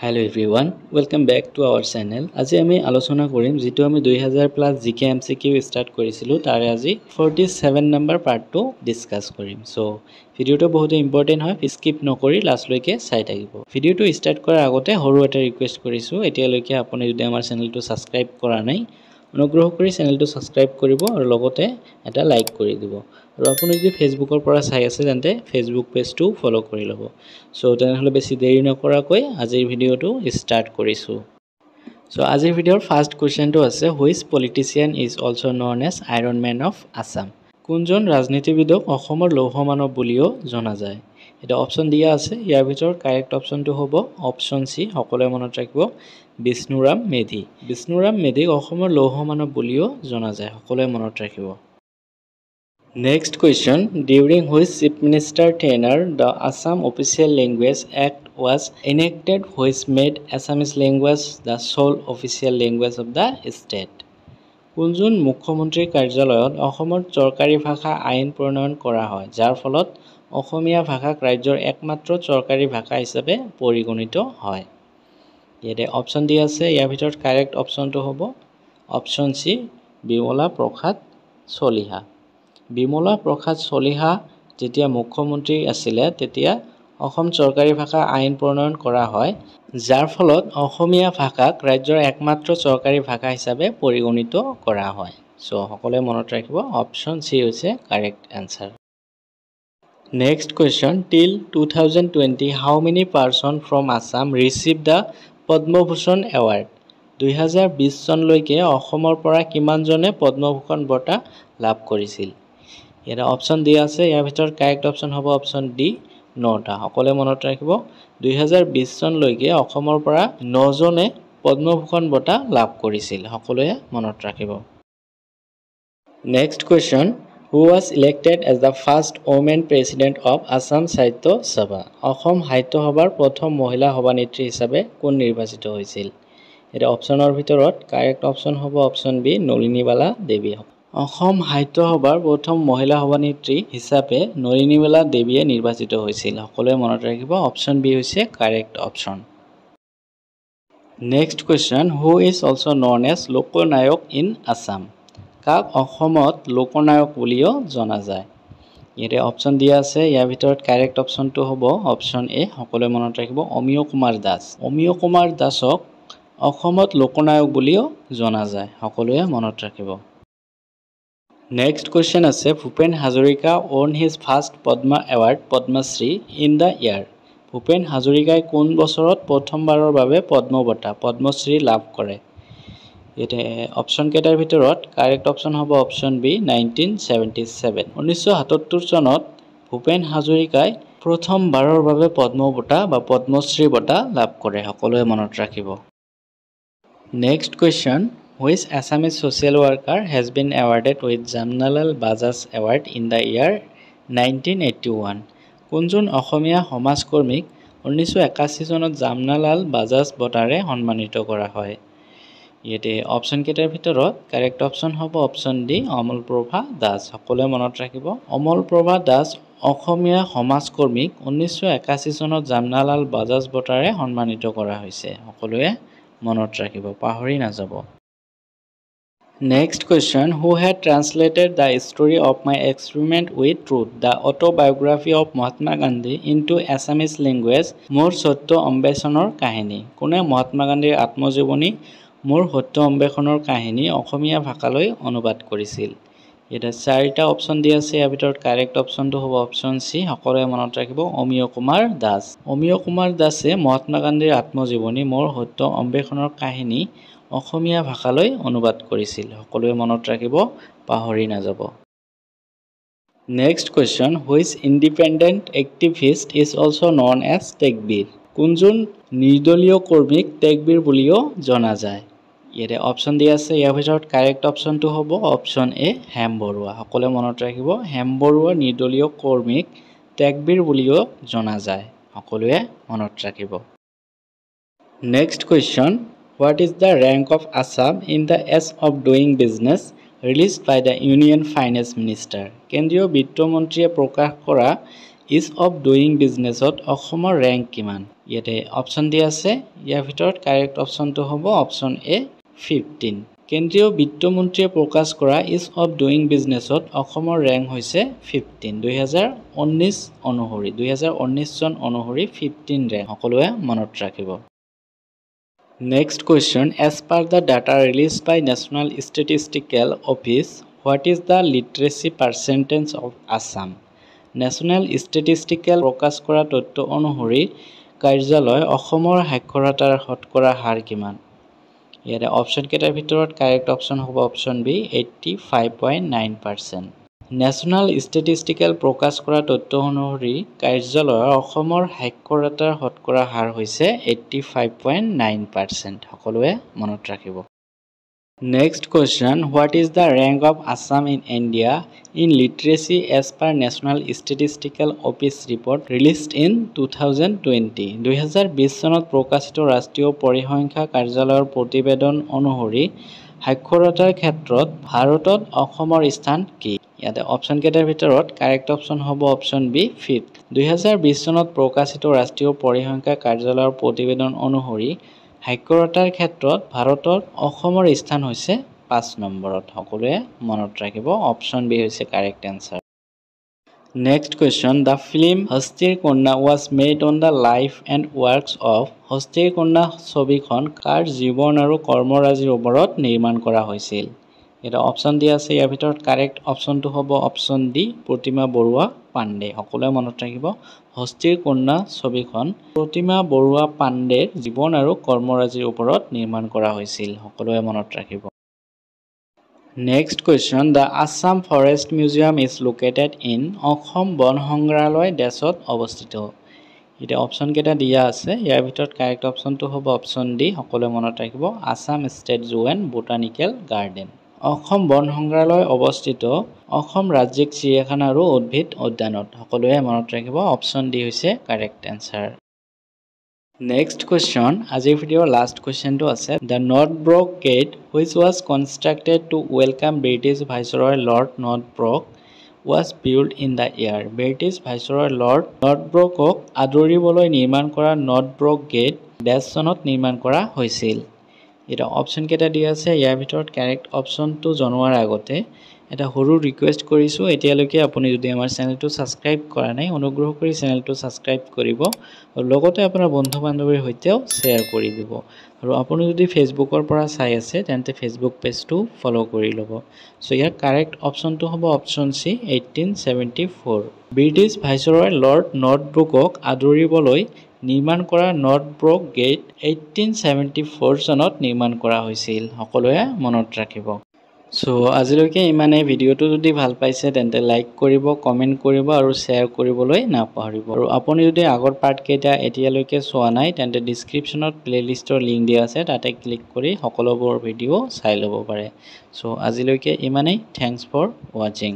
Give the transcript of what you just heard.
Hello everyone, welcome back to our channel. আজি আমি আলোচনা কৰিম যেটো আমি 2000 প্লাস জিকে এমসিকিউ স্টাৰ্ট কৰিছিলো তাৰে আজি 47 নম্বৰ পাৰ্টটো ডিসকাস কৰিম। সো ভিডিওটো বহুত ইম্পৰ্টেন্ট হয়, স্কিপ নকৰি লাষ্ট লৈকে চাই থাকিব। ভিডিওটো স্টাৰ্ট কৰাৰ আগতে হৰু এটা ৰিকুৱেষ্ট কৰিছো, এতিয়ালৈকে আপুনি যদি আমাৰ চেনেলটো সাবস্ক্ৰাইব কৰা নাই অনুগ্ৰহ কৰি চেনেলটো সাবস্ক্ৰাইব কৰিব আৰু লগতে এটা লাইক কৰি দিব। আৰু আপুনি যদি ফেসবুকৰ পৰা চাই আছে তেন্তে ফেসবুক পেজটো ফলো কৰি ল'ব। সো তেনেহলে বেছি দেৰি নকৰাকৈ আজিৰ ভিডিওটো স্টাৰ্ট কৰিছো। সো আজিৰ ভিডিওৰ ফাৰ্স্ট কোৱেশ্চনটো আছে which politician is also known as iron man of Assam. কোনজন ৰাজনীতিবিদক অসমৰ লৌহ মানৱ বুলিও জনা যায়? এটা অপচন দিয়া আছে, ইয়াৰ ভিতৰত কাৰেক্ট অপচনটো হ'ব অপচন সি, সকলোৱে মনত ৰাখিব বিষ্ণুৰাম মেধি। বিষ্ণুৰাম মেধিক অসমৰ লৌহ মানৱ বুলিও জনা যায়, সকলোৱে মনত ৰাখিব। Next question, during which chief minister tenure the Assam Official Language Act was enacted which made Assamese language the sole official language of the state? কোনজন মুখ্যমন্ত্ৰীৰ কাৰ্যালয়ত অসমৰ চৰকাৰী ভাষা আইন প্ৰণয়ন কৰা হয় যাৰ ফলত অসমীয়া ভাষাক ৰাজ্যৰ একমাত্ৰ চৰকাৰী ভাষা হিচাপে পৰিগণিত হয়? ইয়াতে অপচন দিয়া আছে, ইয়াৰ ভিতৰত কাৰেক্ট অপচনটো হ'ব অপচন সি বিমলা প্ৰসাদ চলিহা। বিমলা প্ৰসাদ চলিহা যেতিয়া মুখ্যমন্ত্ৰী আছিলে তেতিয়া অসম চৰকাৰী ভাষা আইন প্ৰণয়ন কৰা হয় যাৰ ফলত অসমীয়া ভাষাক ৰাজ্যৰ একমাত্ৰ চৰকাৰী ভাষা হিচাপে পৰিগণিত কৰা হয়। সো সকলোৱে মনত ৰাখিব অপচন সি হৈছে correct answer. Next question, till 2020 how many person from Assam received the Padma Bhushan award? 2020 চনলৈকে অসমৰ পৰা কিমানজনে পদ্মভূষণ বঁটা লাভ কৰিছিল? এটা অপচন দিয়া আছে, ইয়াৰ ভিতৰত কাৰেক্ট অপচন হ'ব অপচন ডি 9টা। সকলোৱে মনত ৰাখিব 2020 চনলৈকে অসমৰ পৰা 9জনে পদ্মভূষণ বঁটা লাভ কৰিছিল, সকলোৱে মনত ৰাখিব। Next question, who was elected as the first woman president of Assam Sahitya Sabha? Assam সাহিত্য সভাৰ প্ৰথম মহিলা সভানেত্ৰী হিচাপে কোন নিৰ্বাচিত হৈছিল? এটা অপচনৰ ভিতৰত কাৰেক্ট অপচন হ'ব অপচন বি নলিনীবালা দেৱী। অসম সাহিত্য সভাৰ প্ৰথম মহিলা সভানেত্ৰী হিচাপে নলিনীবালা দেৱীয়ে নিৰ্বাচিত হৈছিল, সকলোৱে মনত ৰাখিব অপচন বি হৈছে correct option. Next question, who is also known as Loknayak in Assam? কাক অসমত লোকনায়ক বুলিও জনা যায়? ইয়াতে অপচন দিয়া আছে, ইয়াৰ ভিতৰত কাৰেক্ট অপচনটো হ'ব অপচন এ, সকলোৱে মনত ৰাখিব অমিয় কুমাৰ দাস। অমিয় কুমাৰ দাসক অসমত লোকনায়ক বুলিও জনা যায়, সকলোৱে মনত ৰাখিব। Next question আছে, Bhupen Hazarika won his first Padma Award Padma Shri in the year? Bhupen হাজৰিকাই কোন বছৰত প্ৰথমবাৰৰ বাবে পদ্ম বঁটা পদ্মশ্ৰী লাভ কৰে? ইয়াতে অপচন কেইটাৰ ভিতৰত কাৰেক্ট অপচন হ'ব অপচন বি 1977। 1977 চনত ভূপেন হাজৰিকাই প্ৰথমবাৰৰ বাবে পদ্ম বঁটা বা পদ্মশ্ৰী বঁটা লাভ কৰে, সকলোৱে মনত ৰাখিব। Next question, which Assamese social worker has been awarded with Jamnalal Bajaj Award in the year 1981? কোনজন অসমীয়া সমাজকৰ্মীক 1981 চনত জামনালাল বাজাজ বঁটাৰে সন্মানিত কৰা হয়? ইয়াতে অপচন কেইটাৰ ভিতৰত কাৰেক্ট অপচন হ'ব অপচন ডি অমলপ্ৰভা দাস, সকলোৱে মনত ৰাখিব অমলপ্ৰভা দাস অসমীয়া সমাজকৰ্মীক 1981 চনত জামনালাল বাজাজ বঁটাৰে সন্মানিত কৰা হৈছে, সকলোৱে মনত ৰাখিব, পাহৰি নাযাব। Next question, who had translated the story of my experiment with truth, the autobiography of Mahatma Gandhi into Assamese language? মোৰ সত্য অন্বেষণৰ কাহিনী কোনে মহাত্মা গান্ধীৰ আত্মজীৱনী মোৰ সত্য অন্বেষণৰ কাহিনী অসমীয়া ভাষালৈ অনুবাদ কৰিছিল? এটা চাৰিটা অপচন দিয়া আছে, ইয়াৰ ভিতৰত কাৰেক্ট অপচনটো হ'ব অপচন সি, সকলোৱে মনত ৰাখিব অমিয় কুমাৰ দাস। অমিয় কুমাৰ দাসে মহাত্মা গান্ধীৰ আত্মজীৱনী মোৰ সত্য অন্বেষণৰ কাহিনী অসমীয়া ভাষালৈ অনুবাদ কৰিছিল, সকলোৱে মনত ৰাখিব, পাহৰি নাযাব। Next question, which independent activist is also known as তেগবীৰ? কোনজন নিৰ্দলীয় কৰ্মীক তেগবীৰ বুলিও জনা যায়? ইয়াতে অপচন দিয়া আছে, ইয়াৰ ভিতৰত কাৰেক্ট অপচনটো হ'ব অপচন এ হেম বৰুৱা, সকলোৱে মনত ৰাখিব হেম বৰুৱা নিৰ্দলীয় কৰ্মীক তেগবীৰ বুলিও জনা যায়, সকলোৱে মনত ৰাখিব। Next question, what is the rank of Assam in the Ease of Doing Business released by the Union Finance Minister? কেন্দ্ৰীয় বিত্ত মন্ত্ৰীয়ে প্ৰকাশ কৰা ইজ অফ ডুইং বিজনেছত অসমৰ ৰেংক কিমান ইয়াতে অপশ্যন দিয়া আছে ইয়াৰ ভিতৰত কাৰেক্ট অপশ্যনটো হ'ব অপশ্যন এ 15 কেন্দ্ৰীয় বিত্তমন্ত্ৰীয়ে প্ৰকাশ কৰা ইজ অফ ডুইং বিজনেছত অসমৰ ৰেংক হৈছে 15 2019 অনুসৰি 2019 চন অনুসৰি 15 ৰেংক সকলোৱে মনত ৰাখিব Next question, as per the data released by National Statistical Office, what is the literacy percentage of Assam? National Statistical প্ৰকাশ কৰা তথ্য অনুসৰি কাৰ্যালয় অসমৰ সাক্ষৰতাৰ শতকৰা হাৰ কিমান? ইয়াৰে অপশ্যন কেইটাৰ ভিতৰত কাৰেক্ট অপশ্যন হ'ব অপশ্যন বি 85.9%. নেশ্যনেল ষ্টেটিষ্টিকেল প্ৰকাশ কৰা তথ্য অনুসৰি কাৰ্যালয়ৰ অসমৰ সাক্ষৰতাৰ শতকৰা হাৰ হৈছে 85.9%. সকলোৱে মনত ৰাখিব Next question, what is the rank of Assam in India in literacy as per National Statistical Office report released in 2020? 2020 চনত প্ৰকাশিত ৰাষ্ট্ৰীয় পৰিসংখ্যা কাৰ্যালয়ৰ প্ৰতিবেদন অনুসৰি সাক্ষৰতাৰ ক্ষেত্ৰত ভাৰতত অসমৰ স্থান কি ইয়াতে অপশ্যন কেইটাৰ ভিতৰত কাৰেক্ট অপশ্যন হ'ব অপশ্যন বি 5th 2020 চনত প্ৰকাশিত ৰাষ্ট্ৰীয় পৰিসংখ্যা কাৰ্যালয়ৰ প্ৰতিবেদন অনুসৰি সাক্ষৰতাৰ ক্ষেত্ৰত ভাৰতত অসমৰ স্থান হৈছে 5 নম্বৰত সকলোৱে মনত ৰাখিব অপশ্যন বি হৈছে correct answer Next question, the film Hastir Konna was made on the life and works of Hastir Konna ছবিখন কাৰ জীৱন আৰু কৰ্মৰাজিৰ ওপৰত নিৰ্মাণ কৰা হৈছিল এটা অপশ্যন দিয়া আছে ইয়াৰ ভিতৰত কাৰেক্ট অপশ্যনটো হ'ব অপশ্যন ডি প্ৰতিমা বৰুৱা পাণ্ডে সকলোৱে মনত ৰাখিব হস্তিৰ কন্যা ছবিখন প্ৰতিমা বৰুৱা পাণ্ডেৰ জীৱন আৰু কৰ্মৰাজিৰ ওপৰত নিৰ্মাণ কৰা হৈছিল সকলোৱে মনত ৰাখিব Next question, the Assam Forest Museum is located in Assam বন সংগ্ৰহালয় দেশত অৱস্থিত এটা অপশ্যন কেইটা দিয়া আছে ইয়াৰ ভিতৰত কাৰেক্ট অপশ্যনটো হ'ব অপশ্যন ডি সকলোৱে মনত ৰাখিব Assam state zoo and botanical garden Assam বন সংগ্ৰহালয় অৱস্থিত অসম ৰাজ্যিক চিৰিয়াখানা আৰু উদ্ভিদ উদ্যানত সকলোৱে মনত ৰাখিব অপশ্যন ডি হৈছে কাৰেক্ট আনসাৰ Next question, আজিৰ ভিডিঅ'ৰ লাষ্ট কোৱেশ্চনটো আছে The Northbrook Gate which was constructed to welcome British Viceroy Lord Northbrook was built in the year British Viceroy Lord Northbrookক আদৰিবলৈ নিৰ্মাণ কৰা Northbrook Gate বেছ চনত নিৰ্মাণ কৰা হৈছিল এটা অপশ্যন কেইটা দিয়া আছে ইয়াৰ ভিতৰত কাৰেক্ট অপশ্যনটো জনোৱাৰ আগতে এটা সৰু ৰিকুৱেষ্ট কৰিছো এতিয়ালৈকে আপুনি যদি আমাৰ চেনেলটো সাবস্ক্ৰাইব কৰা নাই অনুগ্ৰহ কৰি চেনেলটো সাবস্ক্ৰাইব কৰিব আৰু লগতে আপোনাৰ বন্ধু-বান্ধৱীৰ সৈতেও শেয়াৰ কৰি দিব আৰু আপুনি যদি ফেসবুকৰ পৰা চাই আছে তেন্তে ফেসবুক পেজটো ফলো কৰি ল'ব সো ইয়াৰ কাৰেক্ট অপশ্যনটো হ'ব অপশ্যন সি 1874 ব্ৰিটিছ ভাইসৰয় লৰ্ড নৰ্থব্ৰুকক আদৰিবলৈ নিৰ্মাণ কৰা নৰ্থব্ৰুক গেট 1874 চনত নিৰ্মাণ কৰা হৈছিল সকলোৱে মনত ৰাখিব সো আজিলৈকে ইমানে ভিডিওটো যদি ভাল পাইছে তেন্তে লাইক কৰিব কমেন্ট কৰিব আৰু শেয়াৰ কৰিবলৈ নাপাহৰিব আৰু আপুনি যদি আগৰ পাৰ্ট কেইটা এতিয়ালৈকে চোৱা নাই তেন্তে ডেসক্ৰিপচনত প্লেলিষ্টৰ লিংক দিয়া আছে তাতে ক্লিক কৰি সকলোবোৰ ভিডিও চাই ল'ব পাৰে সো আজিলৈকে ইমানেই থ্যাঙ্কস ফৰ ওয়াচিং